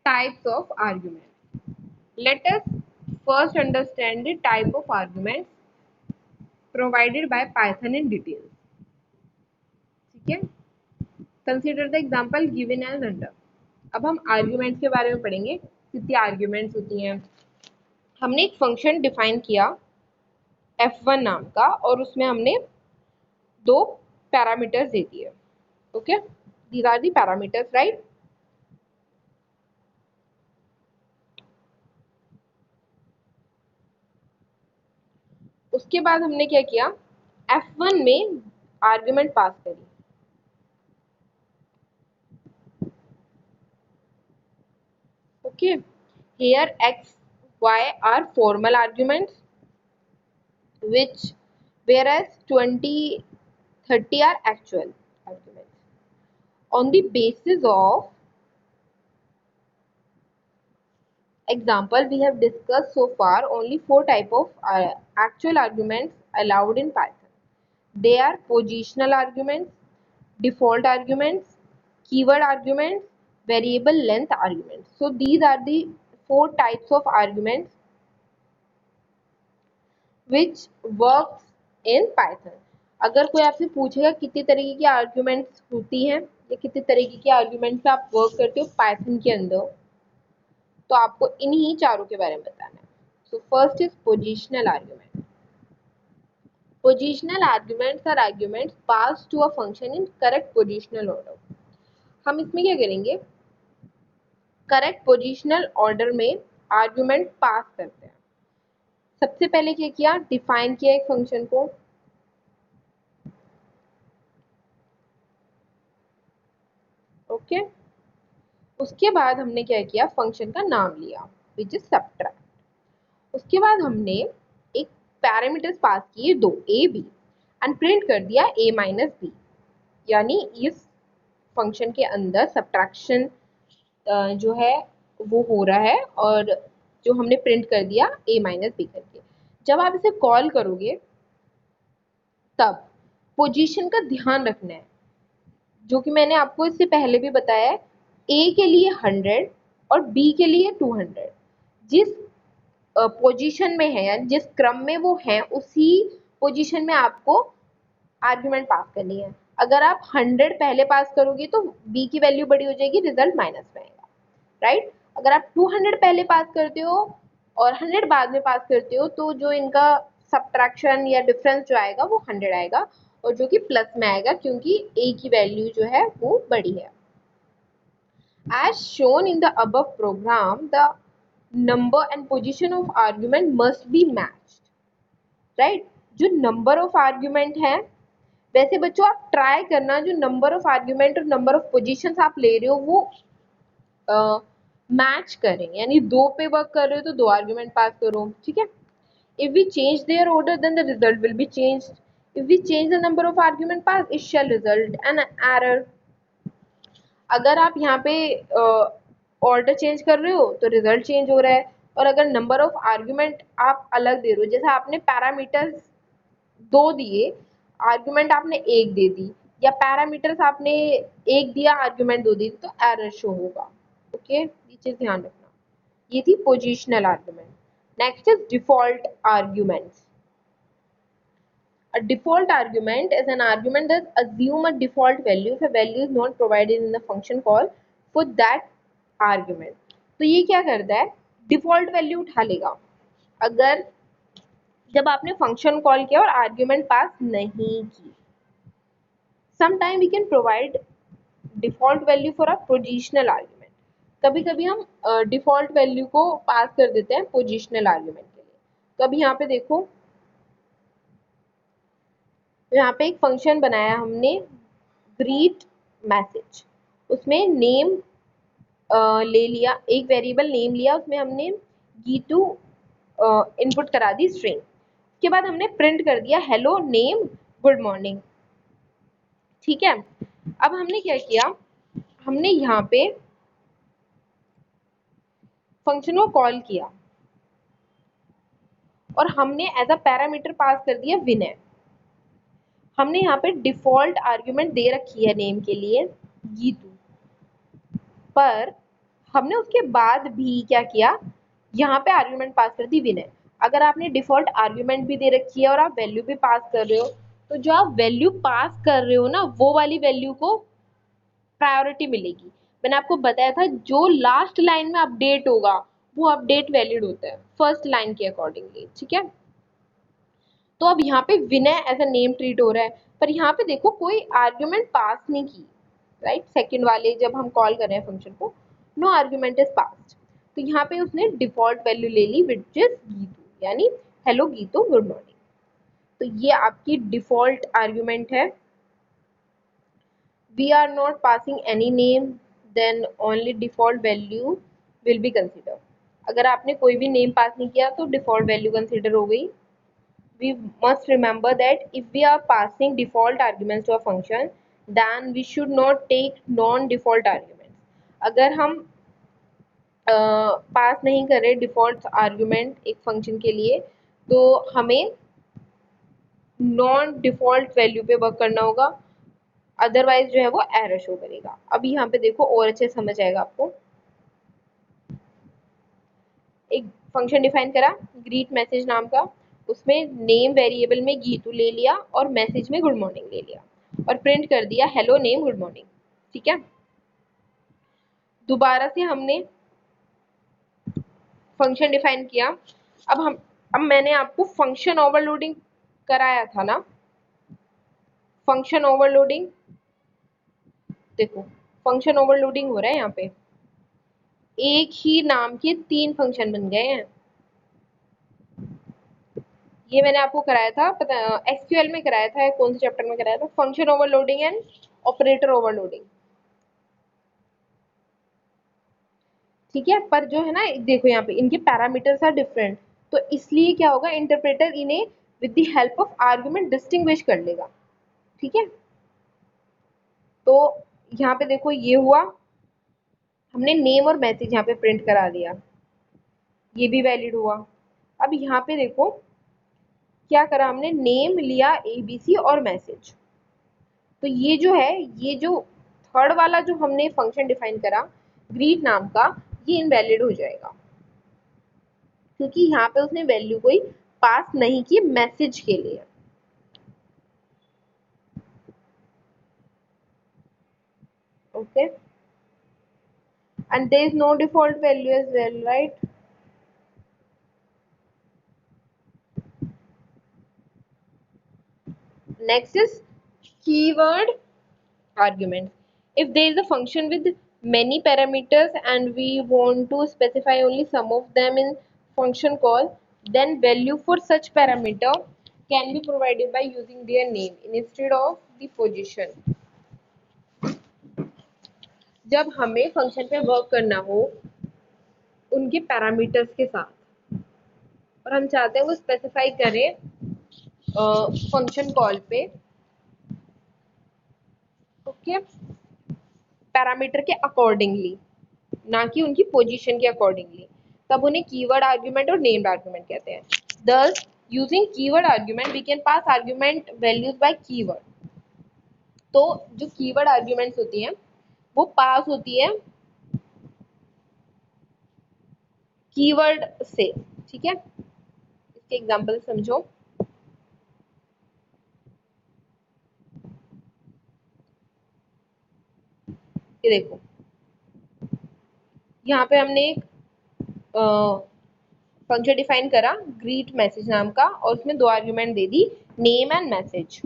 types of arguments. Let us first understand the type of arguments provided by Python in details. ठीक है, consider the example given as under. अब हम arguments के बारे में पढ़ेंगे, कितनी आर्ग्यूमेंट्स होती हैं. हमने एक फंक्शन डिफाइन किया f1 नाम का और उसमें हमने दो पैरामीटर्स दे दिए. Okay, these are the parameters, right. उसके बाद हमने क्या किया, f1 में आर्ग्यूमेंट पास करी. Okay, here x y are formal arguments which whereas 20 30 are actual arguments. On the basis of example we have discussed so far only four type of actual arguments allowed in Python. They are positional arguments, default arguments, keyword arguments, variable length arguments. So these are the four types of arguments which works in Python. अगर कोई आपसे पूछेगा कितनी तरीके की arguments होती हैं या कितनी तरीके की आर्ग्यूमेंट्स आप वर्क करते हो पाइथन के अंदर, तो आपको इन्हीं चारों के बारे में बताना है. So first is positional argument. Positional arguments are arguments pass to a function in correct positional order. हम इसमें क्या करेंगे, करेक्ट पोजिशनल ऑर्डर में आर्ग्यूमेंट पास करते हैं. सबसे पहले क्या किया, डिफाइन किया एक फंक्शन को. ओके, उसके बाद हमने क्या किया, फंक्शन का नाम लिया विच इज सबट्रैक्ट. उसके बाद हमने एक पैरामीटर्स पास किए दो, ए बी, एंड प्रिंट कर दिया a माइनस बी. यानी इस फंक्शन के अंदर सब्ट्रैक्शन जो है वो हो रहा है और जो हमने प्रिंट कर दिया a माइनस बी करके. जब आप इसे कॉल करोगे तब पोजीशन का ध्यान रखना है, जो कि मैंने आपको इससे पहले भी बताया है. ए के लिए 100 और बी के लिए 200. जिस पोजीशन में है यानी जिस क्रम में वो है उसी पोजीशन में आपको आर्ग्यूमेंट पास करनी है. अगर आप 100 पहले पास करोगे तो बी की वैल्यू बड़ी हो जाएगी, रिजल्ट माइनस में आएगा, राइट. अगर आप 200 पहले पास करते हो और 100 बाद में पास करते हो तो जो इनका सब्ट्रैक्शन या डिफरेंस जो आएगा वो 100 आएगा और जो कि प्लस में आएगा क्योंकि ए की वैल्यू जो है वो बड़ी है. As shown in the above program, the number and position of argument must be matched, right. जो नंबर ऑफ आर्ग्यूमेंट है, वैसे बच्चों आप ट्राई करना जो नंबर ऑफ आर्ग्यूमेंट और नंबर ऑफ पोजीशंस आप ले रहे हो वो मैच करें. यानी दो पे वर्क कर रहे हो तो दो आर्ग्यूमेंट पास करो, ठीक है. If we change their order, then the result will be changed. If we change the number of argument passed, it shall result an error. अगर आप यहाँ पे ऑर्डर चेंज कर रहे हो तो रिजल्ट चेंज हो रहा है, और अगर नंबर ऑफ आर्ग्यूमेंट आप अलग दे रहे हो, जैसे आपने पैरामीटर्स दो दिए, आर्ग्यूमेंट आपने एक दे दी, या पैरामीटर्स आपने एक दिया आर्ग्यूमेंट दो दी, तो एरर शो होगा. ओके, ये चीज ध्यान रखना. ये थी positional argument. Next is default arguments. A default argument is an argument that assume a default value if a value is not provided in the function call for that argument. तो ये क्या करता है, डिफॉल्ट वैल्यू उठा लेगा अगर जब आपने फंक्शन कॉल किया और आर्ग्यूमेंट पास नहीं की. Sometime we can provide default value for a positional argument. कभी कभी हम डिफॉल्ट वैल्यू को पास कर देते हैं पोजिशनल आर्ग्यूमेंट के लिए. तो अभी यहाँ पे देखो, तो यहाँ पे एक फंक्शन बनाया हमने ग्रीट मैसेज. उसमें नेम ले लिया, एक वेरिएबल नेम लिया, उसमें हमने गीतू इनपुट करा दी स्ट्रिंग. उसके बाद हमने प्रिंट कर दिया हेलो नेम गुड मॉर्निंग, ठीक है. अब हमने क्या किया, हमने यहाँ पे फंक्शन को कॉल किया और हमने एज अ पैरामीटर पास कर दिया विनय. हमने यहाँ पे डिफॉल्ट आर्ग्यूमेंट दे रखी है नेम के लिए गीतू, पर हमने उसके बाद भी क्या किया, यहाँ पे आर्ग्यूमेंट पास कर दी विनय। अगर आपने डिफॉल्ट आर्ग्यूमेंट भी दे रखी है और आप वैल्यू भी पास कर रहे हो, तो जो आप वैल्यू पास कर रहे हो ना, वो वाली वैल्यू को प्रायोरिटी मिलेगी। मैंने आपको बताया था जो लास्ट लाइन में अपडेट होगा वो अपडेट वैलिड होता है फर्स्ट लाइन के अकॉर्डिंगली, ठीक है। तो अब यहाँ पे विनय एज अ नेम ट्रीट हो रहा है, पर यहाँ पे देखो कोई आर्ग्यूमेंट पास नहीं की, राइट। सेकंड वाले जब हम कॉल कर रहे हैं फंक्शन को, नो आर्ग्यूमेंट इज पास्ड, तो यहाँ पे उसने डिफॉल्ट वैल्यू ले ली विच इज गीतू, यानी हेलो गीतू गुड मॉर्निंग। तो ये आपकी डिफॉल्ट आर्ग्यूमेंट है। we are not passing any name, then only default value will be considered। अगर आपने कोई भी नेम पास नहीं किया तो डिफॉल्ट वैल्यू कंसिडर हो गई। we must remember that if we are passing default arguments to a function, then we should not take non default arguments। अगर हम पास नहीं कर रहे डिफॉल्ट आर्ग्यूमेंट एक फंक्शन के लिए, तो हमें नॉन डिफॉल्ट वैल्यू पे वर्क करना होगा, अदरवाइज जो है वो एरर शो करेगा। अब यहाँ पे देखो और अच्छे समझ आएगा आपको। एक फंक्शन डिफाइन करा ग्रीट मैसेज नाम का, उसमें नेम वेरिएबल में गीतू ले लिया और मैसेज में गुड मॉर्निंग ले लिया और प्रिंट कर दिया हेलो नेम गुड मॉर्निंग, ठीक है। दोबारा से हमने फंक्शन डिफाइन किया। अब मैंने आपको फंक्शन ओवरलोडिंग कराया था ना, फंक्शन ओवरलोडिंग, देखो फंक्शन ओवरलोडिंग हो रहा है यहाँ पे, एक ही नाम के 3 फंक्शन बन गए हैं। ये मैंने आपको कराया था, पता एसक्यूएल में कराया था, कौन से चैप्टर में कराया था, function overloading and operator overloading, ठीक है। पर जो है ना देखो यहाँ पे इनके पैरामीटर्स आर डिफरेंट, तो इसलिए क्या होगा, इंटरप्रेटर इन्हें with the help of argument distinguish कर लेगा, ठीक है। तो यहाँ पे देखो ये हुआ, हमने नेम और मैसेज यहाँ पे प्रिंट करा दिया, ये भी वैलिड हुआ। अब यहाँ पे देखो क्या करा हमने, नेम लिया एबीसी और मैसेज, तो ये जो है, ये जो थर्ड वाला जो हमने फंक्शन डिफाइन करा ग्रीट नाम का, ये इनवैलिड हो जाएगा, क्योंकि यहाँ पे उसने वैल्यू कोई पास नहीं की मैसेज के लिए। Okay, and there is no default value as well, right? Next is keyword argument. If there is a function with many parameters and we want to specify only some of them in function call, then value for such parameter can be provided by using their name instead of the position। जब हमें function पे work करना हो उनके parameters के साथ, और हम चाहते हैं वो स्पेसिफाई करें फंक्शन कॉल पे, ओके, पैरामीटर के अकॉर्डिंगली, ना कि उनकी पोजीशन के अकॉर्डिंगली, तब उन्हें कीवर्ड आर्गुमेंट और नेम्ड आर्गुमेंट कहते हैं। Thus using keyword argument we can pass argument values by keyword. तो जो कीवर्ड आर्गुमेंट्स होती हैं वो पास होती है कीवर्ड से, ठीक है। इसके एग्जांपल समझो। ये देखो यहाँ पे हमने एक फंक्शन डिफाइन करा ग्रीट मैसेज नाम का और उसमें 2 argument they the name and message,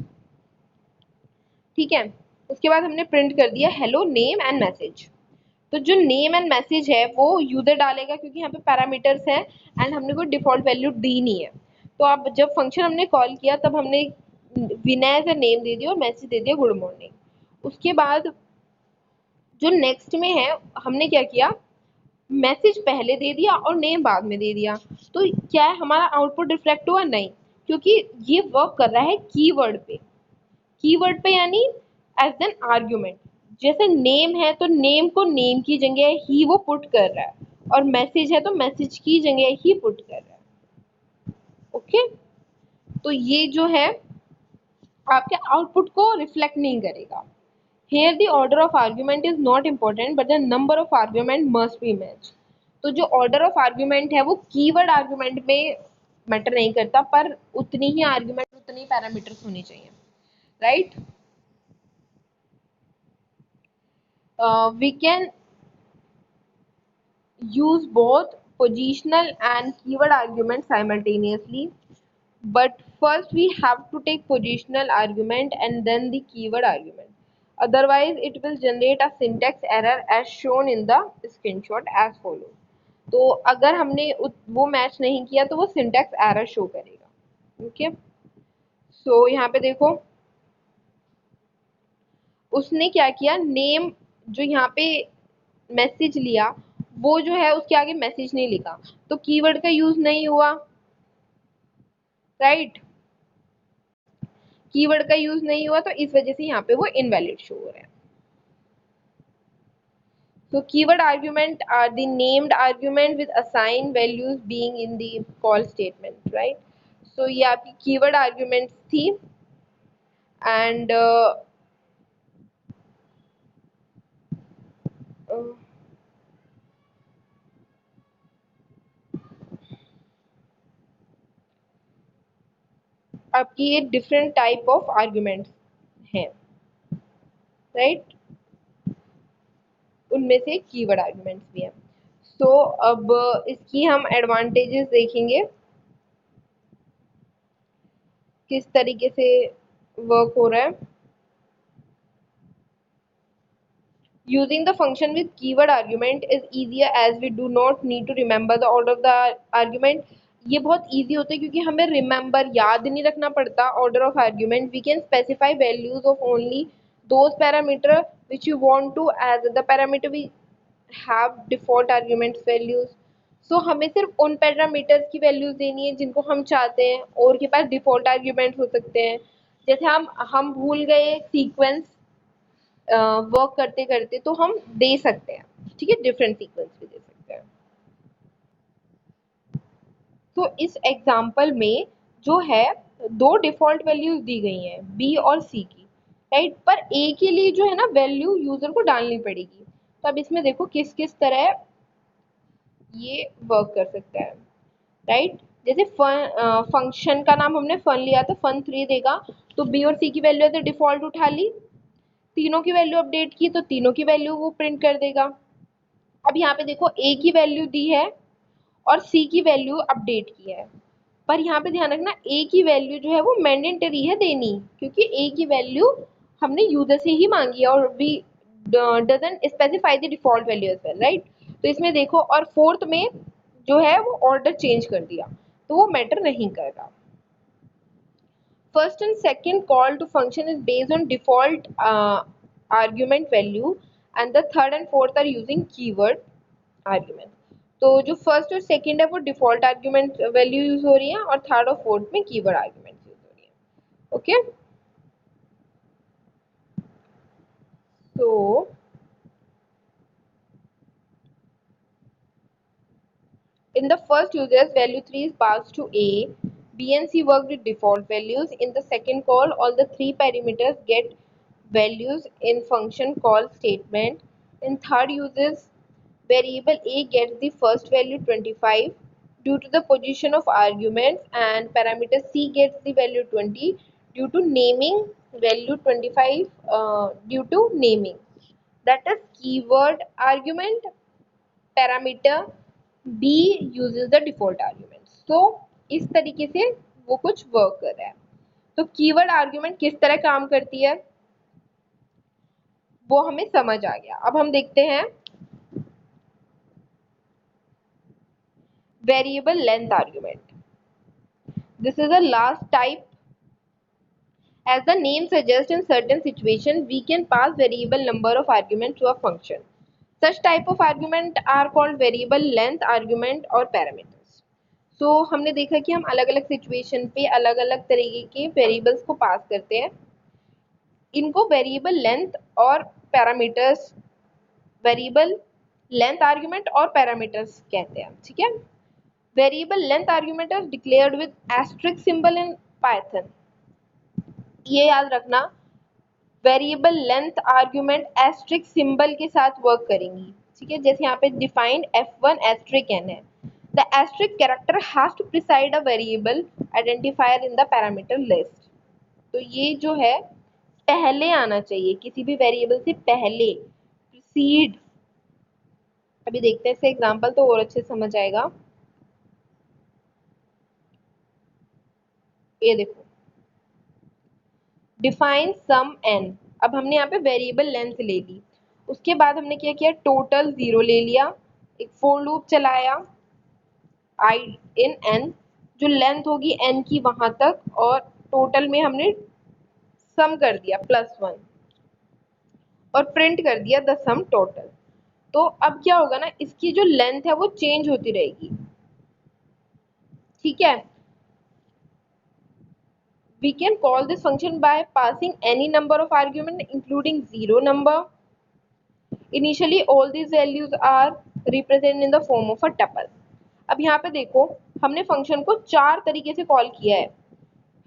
ठीक है। उसके बाद हमने प्रिंट कर दिया हेलो नेम एंड मैसेज। तो जो नेम एंड मैसेज है वो यूजर डालेगा क्योंकि यहाँ पे पैरामीटर्स हैं एंड हमने कोई डिफॉल्ट वैल्यू दी नहीं है। तो अब जब फंक्शन हमने कॉल किया तब हमने विनय का नेम दे दिया और मैसेज दे दिया गुड मॉर्निंग। उसके बाद जो नेक्स्ट में है हमने क्या किया, मैसेज पहले दे दिया और नेम बाद में दे दिया। तो क्या है, हमारा आउटपुट रिफ्लेक्ट हुआ? नहीं, क्योंकि ये वर्क कर रहा है कीवर्ड पे, कीवर्ड पे यानी एज एन आर्ग्यूमेंट। जैसे नेम है तो नेम को नेम की जगह ही वो पुट कर रहा है, और मैसेज है तो मैसेज की जगह ही पुट कर रहा है। ओके, तो ये जो है आपके आउटपुट को रिफ्लेक्ट नहीं करेगा, Here the order of argument is not important but the number of argument must be matched. तो जो order of argument है वो कीवर्ड आर्गुमेंट में मैटर नहीं करता, पर उतनी ही आर्गुमेंट उतनी पैरामीटर्स होनी चाहिए, right? We can use both positional and keyword arguments simultaneously, but first we have to take positional argument and then the keyword argument, otherwise it will generate a syntax error as shown in the screenshot as follows. तो अगर हमने वो match नहीं किया तो वो syntax error show करेगा, okay? सो यहाँ पे देखो उसने क्या किया, नेम जो यहाँ पे मैसेज लिया वो जो है उसके आगे मैसेज नहीं लिखा, तो कीवर्ड का यूज नहीं हुआ, राइट? कीवर्ड का यूज नहीं हुआ तो इस वजह से यहाँ पे वो इनवैलिड शो हो रहा है. So keyword argument are the named argument with assigned values being in the call statement, right? So ये आपकी keyword arguments थी and आपकी ये डिफरेंट टाइप ऑफ आर्ग्यूमेंट्स हैं, राइट? उनमें से कीवर्ड आर्ग्यूमेंट्स भी हैं. सो अब इसकी हम एडवांटेजेस देखेंगे किस तरीके से वर्क हो रहा है. Using the function with keyword argument is easier as we do not need to remember the order of the argument. ये बहुत easy होता है क्योंकि हमें remember याद नहीं रखना पड़ता order of argument. We can specify values of only those parameter which you want to, as the parameter we have default arguments values. So हमें सिर्फ उन पैरामीटर्स की वैल्यूज देनी है जिनको हम चाहते हैं और के पास डिफॉल्ट आर्ग्यूमेंट हो सकते हैं. जैसे हम भूल गए सीक्वेंस वर्क करते करते तो हम दे सकते हैं, ठीक है, डिफरेंट सीक्वेंस भी दे सकते हैं. तो इस एग्जांपल में जो है दो डिफॉल्ट वैल्यूज दी गई हैं बी और सी की, राइट? पर ए के लिए जो है ना वैल्यू यूजर को डालनी पड़ेगी. तो अब इसमें देखो किस किस तरह ये वर्क कर सकता है, राइट? जैसे फंक्शन का नाम हमने फन लिया था, फन 3 देगा तो बी और सी की वैल्यू तो डिफॉल्ट उठा ली, तीनों की वैल्यू अपडेट की तो तीनों की वैल्यू वो प्रिंट कर देगा. अब यहाँ पे देखो ए की वैल्यू दी है और सी की वैल्यू अपडेट की है, पर यहाँ पे ध्यान रखना ए की वैल्यू जो है वो मैंडेटरी है देनी, क्योंकि ए की वैल्यू हमने यूजर से ही मांगी है और we doesn't specify the default value as well, right? तो इसमें देखो और फोर्थ में जो है वो ऑर्डर चेंज कर दिया तो वो मैटर नहीं करेगा. First and second call to function is based on default argument value and the third and fourth are using keyword argument. तो जो फर्स्ट और सेकंड है वो डिफॉल्ट आर्ग्यूमेंट वैल्यू यूज हो रही है और थर्ड और फोर्थ में कीवर्ड आर्ग्यूमेंट यूज हो रही है, okay? So in the first uses value 3 is passed to A, B and C work with default values. In the second call all the three parameters get values in function call statement. In third uses variable A gets the first value 25 due to the position of arguments and parameter C gets the value 20 due to naming value 25 due to naming, that is keyword argument. Parameter B uses the default arguments. So इस तरीके से वो कुछ work कर रहा है. तो keyword argument किस तरह काम करती है वो हमें समझ आ गया. अब हम देखते हैं variable length argument. This is the last type. As the name suggests, in certain situations we can pass variable number of arguments to a function. Such type of argument are called variable length argument or parameters. So हमने देखा कि हम अलग अलग situation पे अलग अलग तरीके के वेरिएबल्स को पास करते हैं. इनको वेरिएबल लेंथ और पैरामीटर्स, वेरिएबल लेंथ आर्ग्यूमेंट और पैरामीटर्स कहते हैं, ठीक है? Variable length argument are declared with asterisk symbol in Python. ये याद रखना variable length argument asterisk symbol के साथ वर्क करेंगी, ठीक है। जैसे यहाँ पे डिफाइंड f1 एस्ट्रिक n है, the asterisk character has to precede a variable identifier in the parameter list. तो ये जो है पहले आना चाहिए, किसी भी वेरिएबल से पहले प्रीसीड। अभी देखते हैं इससे एग्जांपल तो और अच्छे समझ आएगा। ये देखो, डिफाइन सम n। अब हमने यहाँ पे वेरिएबल लेंथ ले ली, उसके बाद हमने क्या किया, टोटल 0 ले लिया, एक फोर लूप चलाया आई इन n, जो लेंथ होगी n की वहां तक, और टोटल में हमने सम कर दिया +1 और प्रिंट कर दिया द सम टोटल। तो अब क्या होगा ना, इसकी जो लेंथ है वो चेंज होती रहेगी, ठीक है। We can call this function by passing any number of argument including 0 number. Initially all these values are represented in the form of a tuple. अब यहाँ पे देखो, हमने फंक्शन को 4 तरीके से कॉल किया है।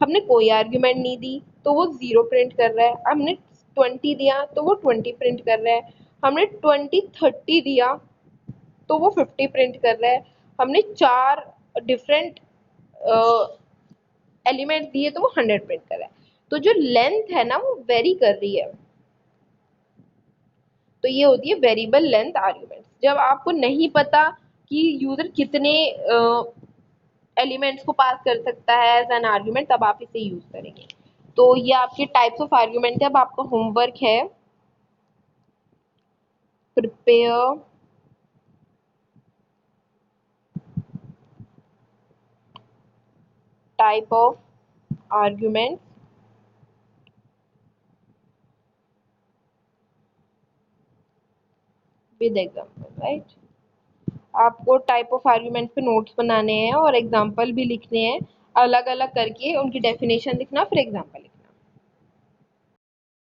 हमने कोई आर्ग्यूमेंट नहीं दी तो वो 0 प्रिंट कर रहा है, हमने 20 दिया तो वो 20 प्रिंट कर रहा है, हमने 20 30 दिया तो वो 50 प्रिंट कर रहा है, हमने 4 डिफरेंट एलिमेंट दिए तो वो 100 प्रिंट कर रहा है। तो जो लेंथ है ना वो वेरी कर रही है, तो ये होती है वेरिएबल लेंथ आर्ग्यूमेंट। जब आपको नहीं पता कि यूजर कितने एलिमेंट्स को पास कर सकता है एज एन आर्ग्यूमेंट, तब आप इसे यूज करेंगे। तो ये आपके टाइप्स ऑफ आर्ग्यूमेंट है। अब आपका होमवर्क है, prepare type of argument with example, right. आपको टाइप ऑफ आर्ग्यूमेंट पे नोट्स बनाने हैं और एग्जांपल भी लिखने हैं, अलग अलग करके उनकी डेफिनेशन लिखना, फिर एग्जांपल लिखना।